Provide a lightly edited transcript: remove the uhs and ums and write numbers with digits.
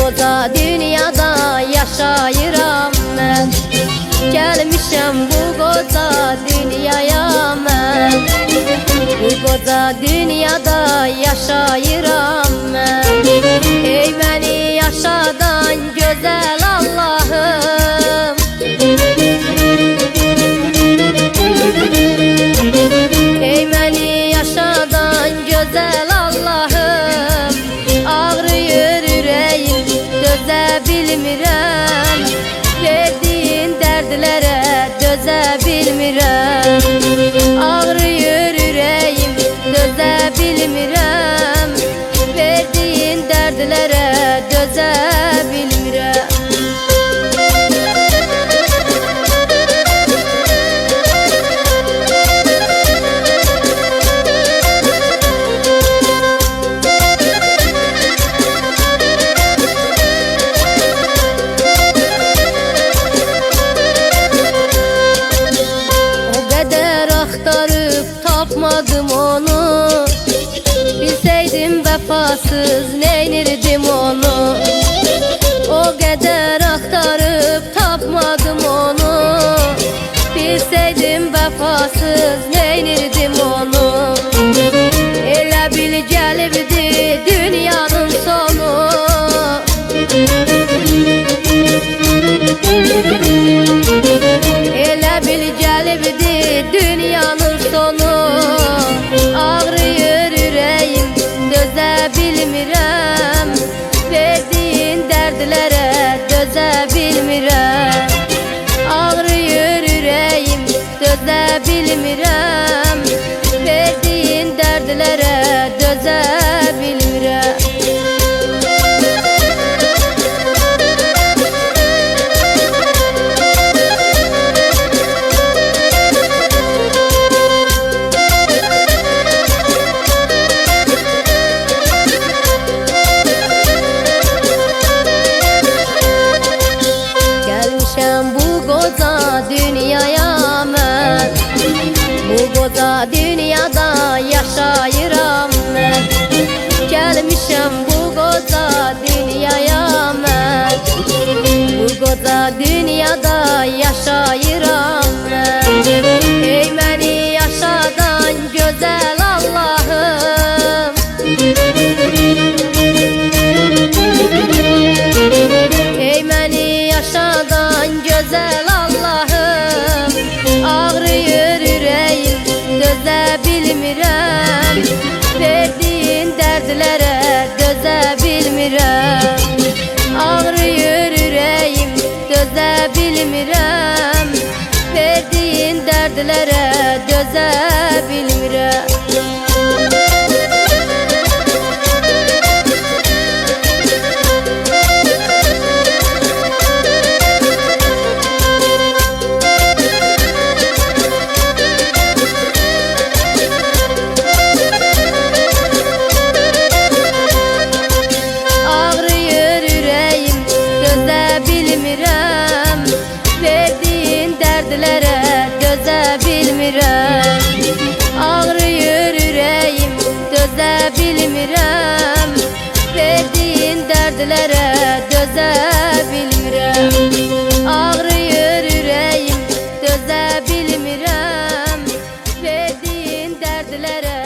koca dünyada yaşayıram mən. Gəlmişəm bu koca dünyaya mən. Bu koca dünyada yaşayıram mən. Ey məni yaşadan gözəl Allah'ım, ey məni yaşadan gözəl Allah'ım. Ağrıyır ürəyim, dözə bilmirəm. Verdiyin dərdlərə dözə bilmirəm. Ağrıyır ürəyim, dözə bilmirəm. Verdiyin dərdlərə dözə bilmirəm. Tapmadım onu, bilseydim vefasız neynirdim onu. O kadar aktarıp tapmadım onu, bilseydim vefasız neynirdim onu. Elə bil gəlibdi dünyanın sonu, elə bil gəlibdi dünyanın sonu. Ağrıyır ürəyim, dözə bilmirəm. Verdiyin dərdlərə dözə bilmirəm. Ağrıyır ürəyim, dözə bilmirəm. Verdiyin dərdlərə dözə bilmirəm. Dünyaya mən, bu koca dünyada yaşayıram mən. Gəlmişəm bu koca dünyaya mən, bu koca dünyada yaşayıram mən. Ey məni yaşadan gözəl Allah'ım, ey məni yaşadan gözəl Allah'ım. Ağrıyır ürəyim, dözə bilmirəm. Verdiyin dərdlərə dözə bilmirəm. Ağrıyır ürəyim, dözə bilmirəm. Verdiyin dərdlərə dözə bilmirəm. Verdiyin dərdlərə dözə bilmirəm. Ağrıyır ürəyim, dözə bilmirəm. Verdiyin dərdlərə dözə bilmirəm. Ağrıyır ürəyim, dözə bilmirəm. Verdiyin dərdlərə